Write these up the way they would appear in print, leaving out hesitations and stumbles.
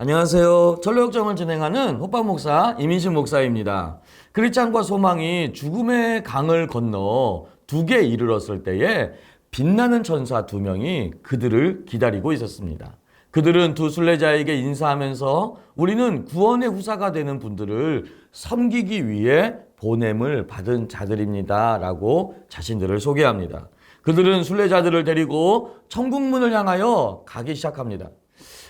안녕하세요. 전로역정을 진행하는 호빵 목사 이민식 목사입니다. 크리스찬과 소망이 죽음의 강을 건너 둑에 이르렀을 때에 빛나는 천사 두 명이 그들을 기다리고 있었습니다. 그들은 두 순례자에게 인사하면서 우리는 구원의 후사가 되는 분들을 섬기기 위해 보냄을 받은 자들입니다 라고 자신들을 소개합니다. 그들은 순례자들을 데리고 천국문을 향하여 가기 시작합니다.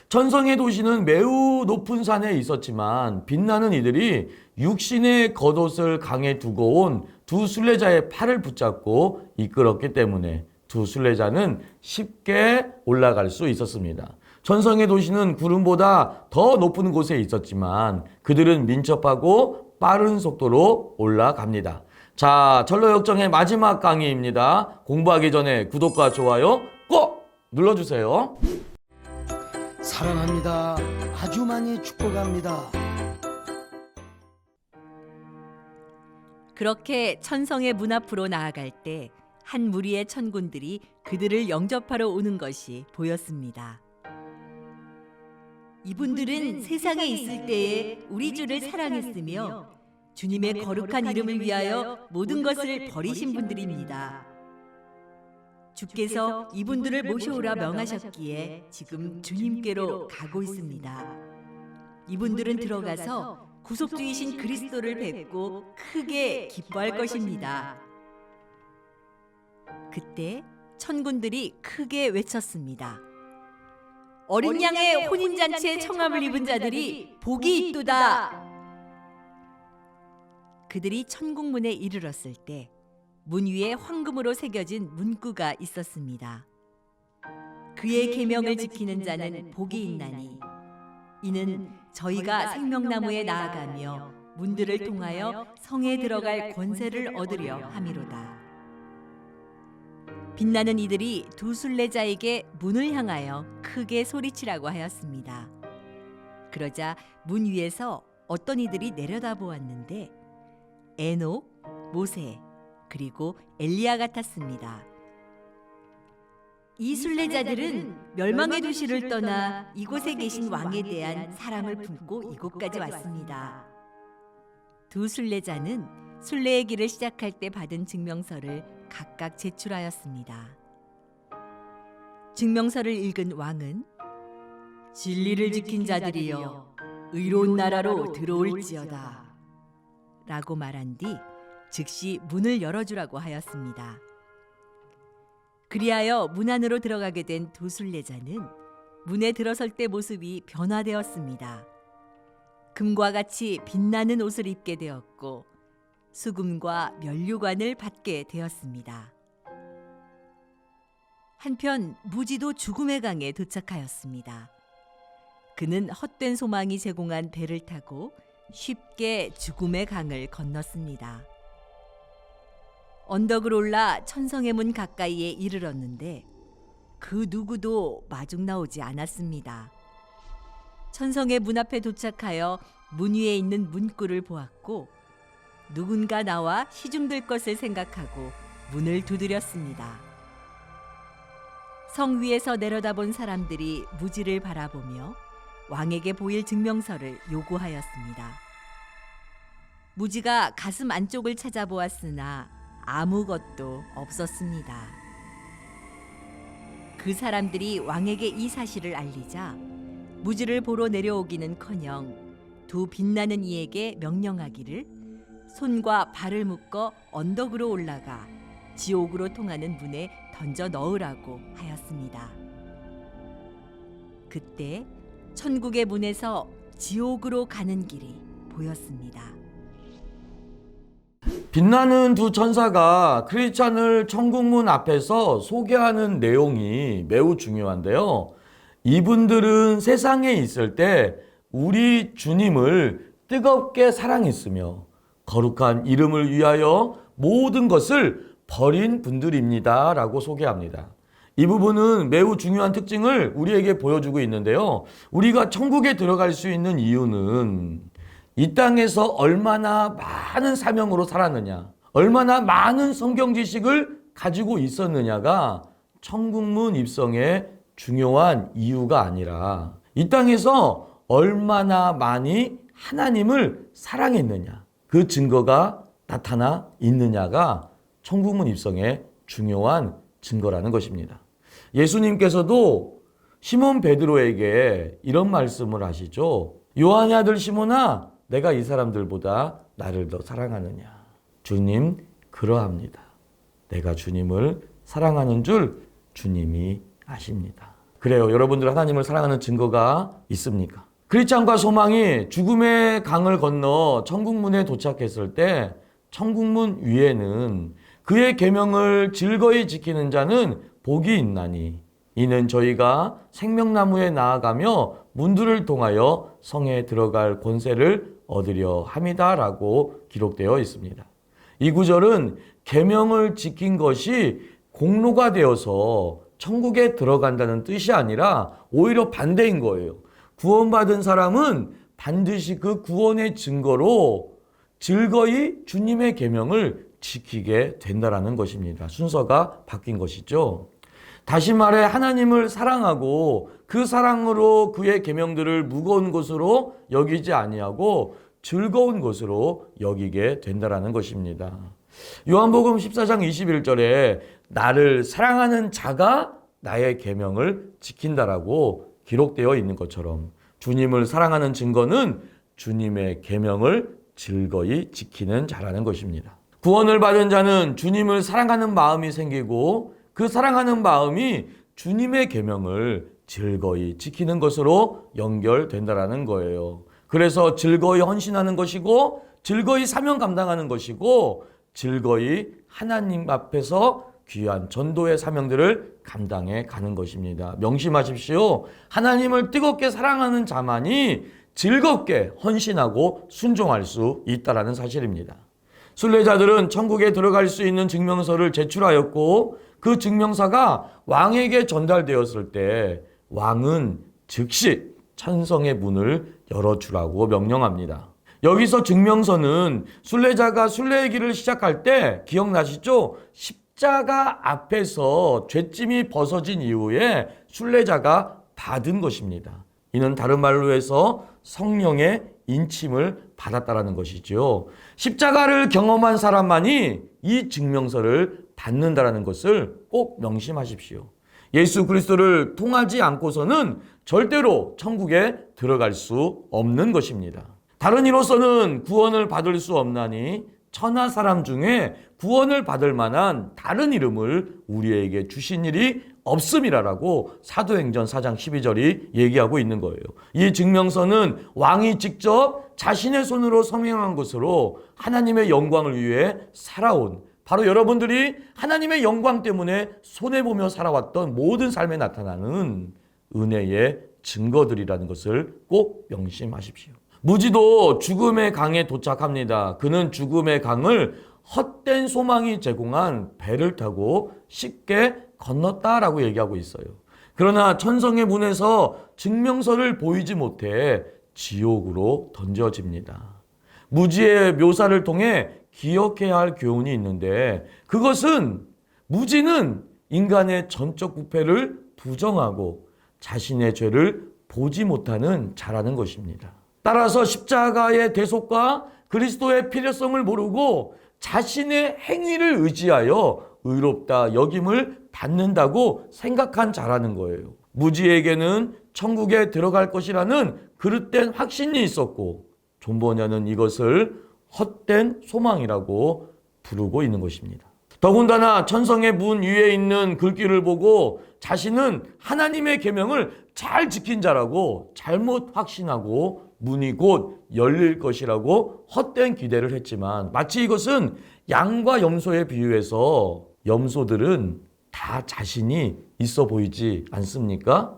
천성의 도시는 매우 높은 산에 있었지만 빛나는 이들이 육신의 겉옷을 강에 두고 온 두 순례자의 팔을 붙잡고 이끌었기 때문에 두 순례자는 쉽게 올라갈 수 있었습니다. 천성의 도시는 구름보다 더 높은 곳에 있었지만 그들은 민첩하고 빠른 속도로 올라갑니다. 자, 전로역정의 마지막 강의입니다. 공부하기 전에 구독과 좋아요 꼭 눌러주세요. 사랑합니다. 아주 많이 축복합니다. 그렇게 천성의 문 앞으로 나아갈 때 한 무리의 천군들이 그들을 영접하러 오는 것이 보였습니다. 이분들은 세상에 있을 때에 우리 주를 사랑했으며 주님의 거룩한 이름을 위하여 모든 것을 버리신 분들입니다. 주께서 이분들을 모셔오라 명하셨기에 지금 주님께로 가고 있습니다. 이분들은 들어가서 구속주이신 그리스도를 뵙고 크게 기뻐할 것입니다. 그때 천군들이 크게 외쳤습니다. 어린 양의 혼인잔치에 청함을 입은 자들이 복이 있도다. 그들이 천국문에 이르렀을 때 문 위에 황금으로 새겨진 문구가 있었습니다. 그의 계명을 지키는 자는 복이 있나니 이는 저희가 생명나무에 나아가며 문들을 통하여 성에 들어갈 권세를 얻으려 함이로다. 빛나는 이들이 두 순례자에게 문을 향하여 크게 소리치라고 하였습니다. 그러자 문 위에서 어떤 이들이 내려다보았는데 에녹, 모세, 그리고 엘리야 같았습니다. 이 순례자들은 멸망의 도시를 떠나 이곳에 계신 왕에 대한 사랑을 품고 이곳까지 왔습니다. 두 순례자는 순례의 길을 시작할 때 받은 증명서를 각각 제출하였습니다. 증명서를 읽은 왕은 진리를 지킨 자들이여 의로운 나라로 들어올지어다 라고 말한 뒤 즉시 문을 열어주라고 하였습니다. 그리하여 문 안으로 들어가게 된 두 순례자는 문에 들어설 때 모습이 변화되었습니다. 금과 같이 빛나는 옷을 입게 되었고 수금과 면류관을 받게 되었습니다. 한편 무지도 죽음의 강에 도착하였습니다. 그는 헛된 소망이 제공한 배를 타고 쉽게 죽음의 강을 건넜습니다. 언덕을 올라 천성의 문 가까이에 이르렀는데 그 누구도 마중 나오지 않았습니다. 천성의 문 앞에 도착하여 문 위에 있는 문구를 보았고 누군가 나와 시중들 것을 생각하고 문을 두드렸습니다. 성 위에서 내려다본 사람들이 무지를 바라보며 왕에게 보일 증명서를 요구하였습니다. 무지가 가슴 안쪽을 찾아보았으나 아무것도 없었습니다. 그 사람들이 왕에게 이 사실을 알리자 무지를 보러 내려오기는커녕 두 빛나는 이에게 명령하기를 손과 발을 묶어 언덕으로 올라가 지옥으로 통하는 문에 던져 넣으라고 하였습니다. 그때 천국의 문에서 지옥으로 가는 길이 보였습니다. 빛나는 두 천사가 크리스찬을 천국문 앞에서 소개하는 내용이 매우 중요한데요. 이분들은 세상에 있을 때 우리 주님을 뜨겁게 사랑했으며 거룩한 이름을 위하여 모든 것을 버린 분들입니다 라고 소개합니다. 이 부분은 매우 중요한 특징을 우리에게 보여주고 있는데요. 우리가 천국에 들어갈 수 있는 이유는 이 땅에서 얼마나 많은 사명으로 살았느냐, 얼마나 많은 성경 지식을 가지고 있었느냐가 천국문 입성의 중요한 이유가 아니라 이 땅에서 얼마나 많이 하나님을 사랑했느냐, 그 증거가 나타나 있느냐가 천국문 입성의 중요한 증거라는 것입니다. 예수님께서도 시몬 베드로에게 이런 말씀을 하시죠. 요한의 아들 시몬아, 내가 이 사람들보다 나를 더 사랑하느냐. 주님, 그러합니다. 내가 주님을 사랑하는 줄 주님이 아십니다. 그래요. 여러분들 하나님을 사랑하는 증거가 있습니까? 크리스찬과 소망이 죽음의 강을 건너 천국문에 도착했을 때 천국문 위에는 그의 계명을 즐거이 지키는 자는 복이 있나니 이는 저희가 생명나무에 나아가며 문들을 통하여 성에 들어갈 권세를 얻으려 함이다라고 기록되어 있습니다. 이 구절은 계명을 지킨 것이 공로가 되어서 천국에 들어간다는 뜻이 아니라 오히려 반대인 거예요. 구원받은 사람은 반드시 그 구원의 증거로 즐거이 주님의 계명을 지키게 된다라는 것입니다. 순서가 바뀐 것이죠. 다시 말해 하나님을 사랑하고 그 사랑으로 그의 계명들을 무거운 것으로 여기지 아니하고 즐거운 것으로 여기게 된다라는 것입니다. 요한복음 14장 21절에 나를 사랑하는 자가 나의 계명을 지킨다라고 기록되어 있는 것처럼 주님을 사랑하는 증거는 주님의 계명을 즐거이 지키는 자라는 것입니다. 구원을 받은 자는 주님을 사랑하는 마음이 생기고 그 사랑하는 마음이 주님의 계명을 즐거이 지키는 것으로 연결된다라는 거예요. 그래서 즐거이 헌신하는 것이고 즐거이 사명 감당하는 것이고 즐거이 하나님 앞에서 귀한 전도의 사명들을 감당해 가는 것입니다. 명심하십시오. 하나님을 뜨겁게 사랑하는 자만이 즐겁게 헌신하고 순종할 수 있다는 사실입니다. 순례자들은 천국에 들어갈 수 있는 증명서를 제출하였고 그 증명서가 왕에게 전달되었을 때 왕은 즉시 천성의 문을 열어주라고 명령합니다. 여기서 증명서는 순례자가 순례의 길을 시작할 때 기억나시죠? 십자가 앞에서 죄짐이 벗어진 이후에 순례자가 받은 것입니다. 이는 다른 말로 해서 성령의 인침을 받았다라는 것이죠. 십자가를 경험한 사람만이 이 증명서를 받는다라는 것을 꼭 명심하십시오. 예수 그리스도를 통하지 않고서는 절대로 천국에 들어갈 수 없는 것입니다. 다른 이로서는 구원을 받을 수 없나니 천하 사람 중에 구원을 받을 만한 다른 이름을 우리에게 주신 일이 없음이라고 사도행전 4장 12절이 얘기하고 있는 거예요. 이 증명서는 왕이 직접 자신의 손으로 서명한 것으로 하나님의 영광을 위해 살아온, 바로 여러분들이 하나님의 영광 때문에 손해보며 살아왔던 모든 삶에 나타나는 은혜의 증거들이라는 것을 꼭 명심하십시오. 무지도 죽음의 강에 도착합니다. 그는 죽음의 강을 헛된 소망이 제공한 배를 타고 쉽게 건넜다라고 얘기하고 있어요. 그러나 천성의 문에서 증명서를 보이지 못해 지옥으로 던져집니다. 무지의 묘사를 통해 기억해야 할 교훈이 있는데 그것은 무지는 인간의 전적 부패를 부정하고 자신의 죄를 보지 못하는 자라는 것입니다. 따라서 십자가의 대속과 그리스도의 필요성을 모르고 자신의 행위를 의지하여 의롭다 여김을 받는다고 생각한 자라는 거예요. 무지에게는 천국에 들어갈 것이라는 그릇된 확신이 있었고 존버냐는 이것을 헛된 소망이라고 부르고 있는 것입니다. 더군다나 천성의 문 위에 있는 글귀를 보고 자신은 하나님의 계명을 잘 지킨 자라고 잘못 확신하고 문이 곧 열릴 것이라고 헛된 기대를 했지만 마치 이것은 양과 염소에 비유해서 염소들은 다 자신이 있어 보이지 않습니까?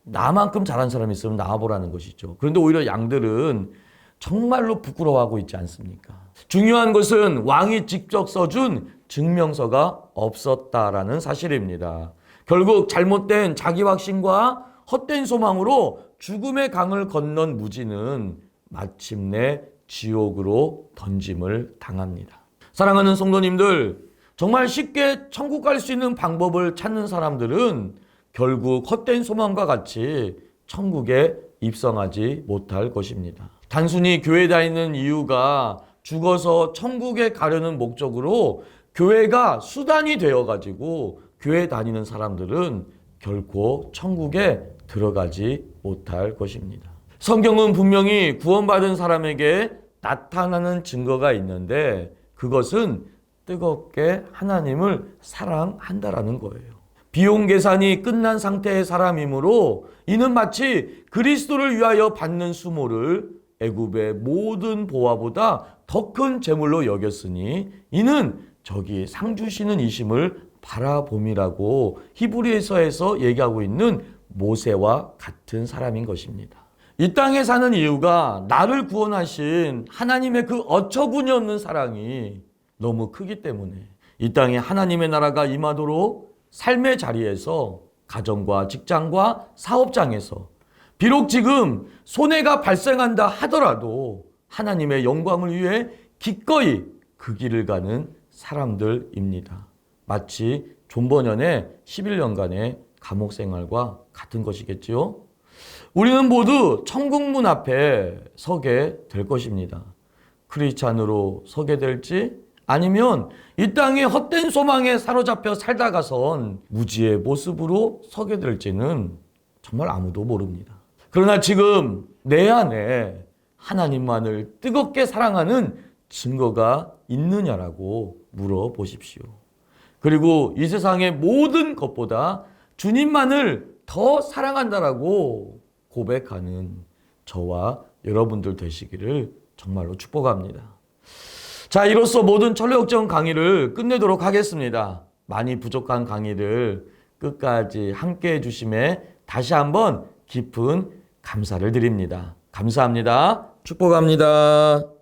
나만큼 잘한 사람이 있으면 나와보라는 것이죠. 그런데 오히려 양들은 정말로 부끄러워하고 있지 않습니까? 중요한 것은 왕이 직접 써준 증명서가 없었다라는 사실입니다. 결국 잘못된 자기 확신과 헛된 소망으로 죽음의 강을 건넌 무지는 마침내 지옥으로 던짐을 당합니다. 사랑하는 성도님들, 정말 쉽게 천국 갈 수 있는 방법을 찾는 사람들은 결국 헛된 소망과 같이 천국에 입성하지 못할 것입니다. 단순히 교회 다니는 이유가 죽어서 천국에 가려는 목적으로 교회가 수단이 되어가지고 교회 다니는 사람들은 결코 천국에 들어가지 못할 것입니다. 성경은 분명히 구원받은 사람에게 나타나는 증거가 있는데 그것은 뜨겁게 하나님을 사랑한다라는 거예요. 비용 계산이 끝난 상태의 사람이므로 이는 마치 그리스도를 위하여 받는 수모를 애굽의 모든 보화보다 더 큰 재물로 여겼으니 이는 저기 상 주시는 이심을 바라봄이라고 히브리서에서 얘기하고 있는 모세와 같은 사람인 것입니다. 이 땅에 사는 이유가 나를 구원하신 하나님의 그 어처구니 없는 사랑이 너무 크기 때문에 이 땅에 하나님의 나라가 임하도록 삶의 자리에서 가정과 직장과 사업장에서 비록 지금 손해가 발생한다 하더라도 하나님의 영광을 위해 기꺼이 그 길을 가는 사람들입니다. 마치 존 버년의 11년간의 감옥 생활과 같은 것이겠지요. 우리는 모두 천국문 앞에 서게 될 것입니다. 크리스찬으로 서게 될지 아니면 이 땅의 헛된 소망에 사로잡혀 살다가선 무지의 모습으로 서게 될지는 정말 아무도 모릅니다. 그러나 지금 내 안에 하나님만을 뜨겁게 사랑하는 증거가 있느냐라고 물어보십시오. 그리고 이 세상의 모든 것보다 주님만을 더 사랑한다라고 고백하는 저와 여러분들 되시기를 정말로 축복합니다. 자, 이로써 모든 철로역정 강의를 끝내도록 하겠습니다. 많이 부족한 강의를 끝까지 함께 해주심에 다시 한번 깊은 감사를 드립니다. 감사합니다. 축복합니다.